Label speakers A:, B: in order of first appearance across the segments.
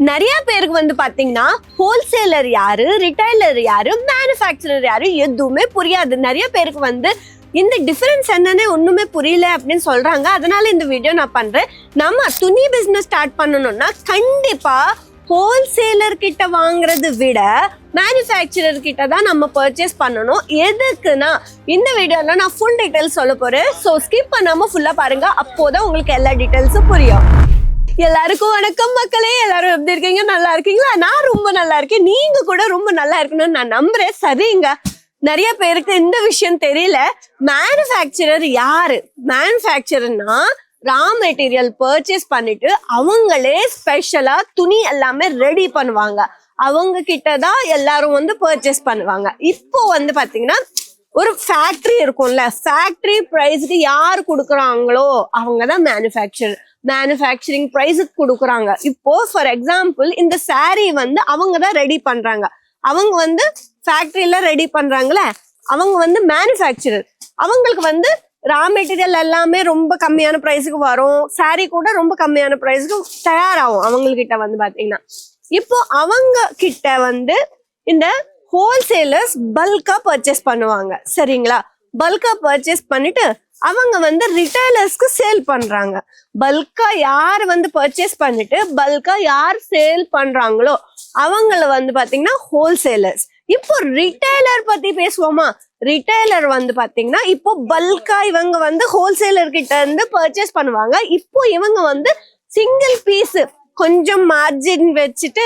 A: நிறைய பேருக்கு வந்து பாத்தீங்கன்னா ஹோல்சேலர் யாரு, ரிட்டைலர் யாரு, மேனுஃபேக்சரர் யாரு எதுவுமே புரியாது. நிறைய பேருக்கு வந்து இந்த டிஃபரன்ஸ் என்னன்னு ஒண்ணுமே புரியல அப்படின்னு சொல்றாங்க. அதனால இந்த வீடியோ நான் பண்றேன். நம்ம துணி பிசினஸ் ஸ்டார்ட் பண்ணணும்னா கண்டிப்பா ஹோல்சேலர் கிட்ட வாங்குறத விட மேனுஃபேக்சரர் கிட்ட தான் நம்ம பர்ச்சேஸ் பண்ணணும். எதுக்குன்னா இந்த வீடியோல நான் ஃபுல் டீடைல்ஸ் சொல்ல போறேன். ஸோ ஸ்கிப் பண்ணாம ஃபுல்லா பாருங்க, அப்போதான் உங்களுக்கு எல்லா டீடைல்ஸும் புரியும். எல்லாருக்கும் வணக்கம் மக்களே, எல்லாரும் எப்படி இருக்கீங்க? நல்லா இருக்கீங்களா? நான் ரொம்ப நல்லா இருக்கேன். நீங்க கூட ரொம்ப நல்லா இருக்கணும்னு நான் நம்புறேன். சரிங்க, நிறைய பேருக்கு இந்த விஷயம் தெரியல. மேனுஃபேக்சரர் யாரு? மேனுஃபேக்சரர்னா ரா மெட்டீரியல் பர்ச்சேஸ் பண்ணிட்டு அவங்களே ஸ்பெஷலா துணி எல்லாமே ரெடி பண்ணுவாங்க. அவங்க கிட்டதான் எல்லாரும் வந்து பர்ச்சேஸ் பண்ணுவாங்க. இப்போ வந்து பாத்தீங்கன்னா ஒரு ஃபேக்டரி இருக்கும்ல, ஃபேக்டரி பிரைஸ்க்கு யார் கொடுக்குறாங்களோ அவங்கதான் மேனுஃபேக்சரிங் பிரைஸுக்கு கொடுக்குறாங்க. இப்போ ஃபார் எக்ஸாம்பிள் இந்த சாரீ வந்து அவங்க தான் ரெடி பண்றாங்க. அவங்க வந்து ஃபேக்டரியில ரெடி பண்றாங்களே, அவங்க வந்து மேனுஃபேக்சரர். அவங்களுக்கு வந்து ரா மெட்டீரியல் எல்லாமே ரொம்ப கம்மியான பிரைஸுக்கு வரும். சாரீ கூட ரொம்ப கம்மியான பிரைஸுக்கு தயாராகும் அவங்கக்கிட்ட வந்து பாத்தீங்கன்னா. இப்போ அவங்க கிட்ட வந்து இந்த ஹோல்சேலர்ஸ் பல்கா பர்ச்சேஸ் பண்ணுவாங்க. சரிங்களா? பல்கா பர்ச்சேஸ் பண்ணிட்டு அவங்க வந்து ரிட்டைலர்ஸ்க்கு சேல் பண்றாங்க. பல்கா யார் வந்து பர்ச்சேஸ் பண்ணிட்டு பல்கா யார் சேல் பண்றாங்களோ அவங்கள வந்து பாத்தீங்கன்னா ஹோல்சேலர்ஸ். இப்போ ரிட்டைலர் பத்தி பேசுவோமா? ரிட்டைலர் வந்து பாத்தீங்கன்னா இப்போ பல்கா இவங்க வந்து ஹோல்சேலர் கிட்ட இருந்து பர்ச்சேஸ் பண்ணுவாங்க. இப்போ இவங்க வந்து சிங்கிள் பீஸ் கொஞ்சம் மார்ஜின் வச்சுட்டு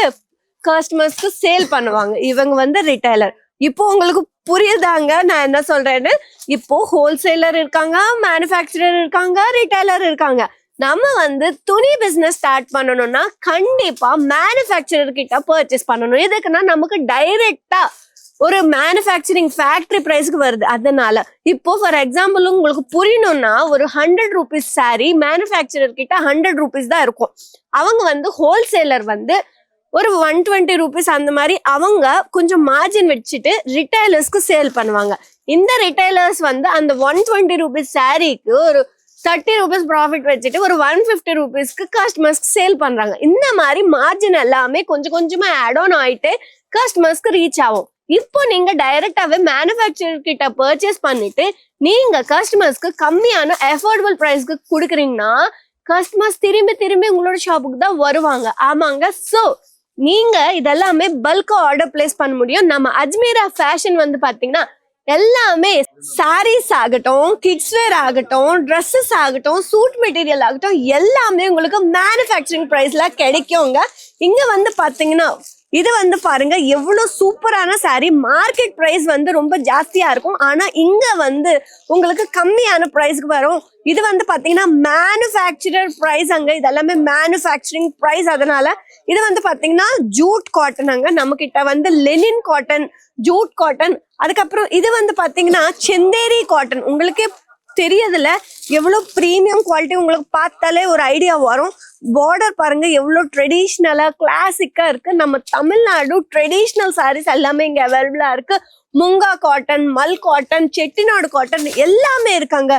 A: கஸ்டமர்ஸ்க்கு சேல் பண்ணுவாங்க. இவங்க வந்து ரிட்டைலர். இப்போ உங்களுக்கு புரியுதாங்க நான் என்ன சொல்றேன்னு? இப்போ ஹோல்சேலர் இருக்காங்க, மேனுஃபேக்சரர் இருக்காங்க, ரிட்டைலர் இருக்காங்க. நம்ம வந்து துணி பிசினஸ் ஸ்டார்ட் பண்ணணும்னா கண்டிப்பா மேனுஃபேக்சரர் கிட்ட பர்ச்சேஸ் பண்ணணும். எதுக்குன்னா நமக்கு டைரக்டா ஒரு மேனுஃபேக்சரிங் ஃபேக்டரி பிரைஸ்க்கு வருது. அதனால இப்போ ஃபார் எக்ஸாம்பிள் உங்களுக்கு புரியணும்னா ஒரு 100 rupees சாரி மேனுஃபேக்சரர் கிட்ட 100 rupees தான் இருக்கும். அவங்க வந்து ஹோல்சேலர் வந்து ஒரு 120 rupees அந்த மாதிரி அவங்க கொஞ்சம் மார்ஜின் வச்சுட்டு ரிட்டைலர்ஸ்க்கு சேல் பண்ணுவாங்க. இந்த ரிட்டைலர்ஸ் வந்து அந்த 120 rupees சாரிக்கு ஒரு 30 rupees ப்ராஃபிட் வச்சுட்டு ஒரு 150 rupeesக்கு கஸ்டமர்ஸ்க்கு சேல் பண்றாங்க. இந்த மாதிரி மார்ஜின் எல்லாமே கொஞ்சம் கொஞ்சமா ஆட் ஆன் ஆயிட்டு கஸ்டமர்ஸ்க்கு ரீச் ஆகும். இப்போ நீங்க டைரக்டாவே மேனுஃபேக்சரர் கிட்ட பர்ச்சேஸ் பண்ணிட்டு நீங்க கஸ்டமர்ஸ்க்கு கம்மியான அஃபோர்டபுள் பிரைஸ்க்கு கொடுக்குறீங்கன்னா கஸ்டமர்ஸ் திரும்பி திரும்பி உங்களோட ஷாப்புக்கு தான் வருவாங்க. ஆமாங்க. சோ நீங்க இதெல்லாமே பல்கா ஆர்டர் பிளேஸ் பண்ண முடியும். நம்ம அஜ்மீரா ஃபேஷன் வந்து பாத்தீங்கன்னா எல்லாமே சாரீஸ் ஆகட்டும், கிட்ஸ் வேர் ஆகட்டும், ட்ரெஸ்ஸஸ் ஆகட்டும், சூட் மெட்டீரியல் ஆகட்டும், எல்லாமே உங்களுக்கு மேனுஃபேக்சரிங் பிரைஸ்ல கிடைக்குங்க. இங்க வந்து பாத்தீங்கன்னா இது வந்து பாருங்க எவ்வளவு சூப்பரான சாரி. மார்க்கெட் பிரைஸ் வந்து ரொம்ப ஜாஸ்தியா இருக்கும், ஆனா இங்க வந்து உங்களுக்கு கம்மியான பிரைஸ்க்கு வரும். இது வந்து பாத்தீங்கன்னா மேனுஃபேக்சரர் பிரைஸ் அங்க. இதெல்லாமே மேனுஃபேக்சரிங் பிரைஸ். அதனால இது வந்து பாத்தீங்கன்னா ஜூட் காட்டன் அங்க. நம்ம கிட்ட வந்து லெனின் காட்டன், ஜூட் காட்டன், அதுக்கப்புறம் இது வந்து பாத்தீங்கன்னா செந்தேரி காட்டன். உங்களுக்கே தெரியதுல எவ்வளவு பிரீமியம் குவாலிட்டி உங்களுக்கு பார்த்தாலே ஒரு ஐடியா வரும். பார்டர் பாருங்க எவ்வளவு ட்ரெடிஷ்னலா கிளாசிக்கா இருக்கு. நம்ம தமிழ்நாடு ட்ரெடிஷ்னல் சாரீஸ் எல்லாமே இங்க அவைலபிளா இருக்கு. முங்கா காட்டன், மல் காட்டன், செட்டிநாடு காட்டன் எல்லாமே இருக்காங்க.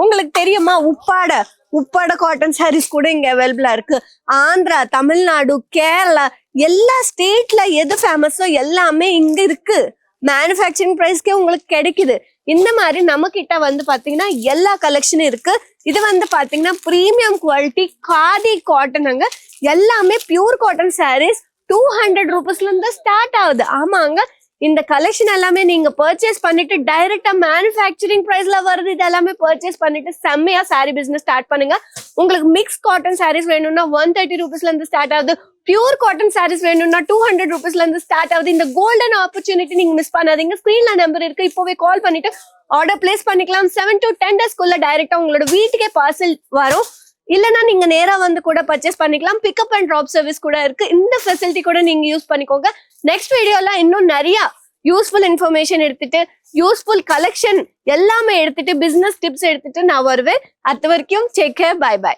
A: உங்களுக்கு தெரியுமா உப்பாட காட்டன் சாரீஸ் கூட இங்க அவைலபிளா இருக்கு. ஆந்திரா, தமிழ்நாடு, கேரளா எல்லா ஸ்டேட்ல எது ஃபேமஸோ எல்லாமே இங்க இருக்கு. மேனுஃபேக்சரிங் பிரைஸ்க்கே உங்களுக்கு கிடைக்குது. இந்த மாதிரி நம்ம கிட்ட வந்து பாத்தீங்கன்னா எல்லா கலெக்ஷனும் இருக்கு. இது வந்து பாத்தீங்கன்னா பிரீமியம் குவாலிட்டி காதி காட்டன் அங்க. எல்லாமே பியூர் காட்டன் சாரீஸ் 200 rupeesல இருந்து ஸ்டார்ட் ஆகுது. ஆமாங்க. இந்த கலெக்ஷன் எல்லாமே நீங்க பர்ச்சேஸ் பண்ணிட்டு டைரக்டா மேனுஃபேக்சரிங் பிரைஸ்ல வருது. இது எல்லாமே பர்ச்சேஸ் பண்ணிட்டு செம்மையா சாரி பிசினஸ் ஸ்டார்ட் பண்ணுங்க. உங்களுக்கு மிக்ஸ் காட்டன் சாரீஸ் வேணும்னா 130 rupeesல இருந்து ஸ்டார்ட் ஆகுது. பியூர் காட்டன் சாரீஸ் வேணும்னா 200 rupeesல இருந்து ஸ்டார்ட் ஆகுது. இந்த கோல்டன் ஆப்பர்ச்சுனிட்டி நீங்க மிஸ் பண்ணாதீங்க. ஸ்கிரீன்ல நம்பர் இருக்கு, இப்போவே கால் பண்ணிட்டு ஆர்டர் பிளேஸ் பண்ணிக்கலாம். 7 to 10 daysக்குள்ள டைரக்டா உங்களோட வீட்டுக்கே பார்சல் வரும். இல்லைன்னா நீங்க நேரா வந்து கூட பர்ச்சேஸ் பண்ணிக்கலாம். பிக்கப் அண்ட் ட்ராப் சர்வீஸ் கூட இருக்கு. இந்த ஃபெசிலிட்டி கூட நீங்க யூஸ் பண்ணிக்கோங்க. நெக்ஸ்ட் வீடியோல இன்னும் நிறைய யூஸ்ஃபுல் இன்ஃபர்மேஷன் எடுத்துட்டு யூஸ்ஃபுல் கலெக்ஷன் எல்லாமே எடுத்துட்டு பிசினஸ் டிப்ஸ் எடுத்துட்டு நான் வருவேன். அது வரைக்கும் டேக் கேர், பை பை.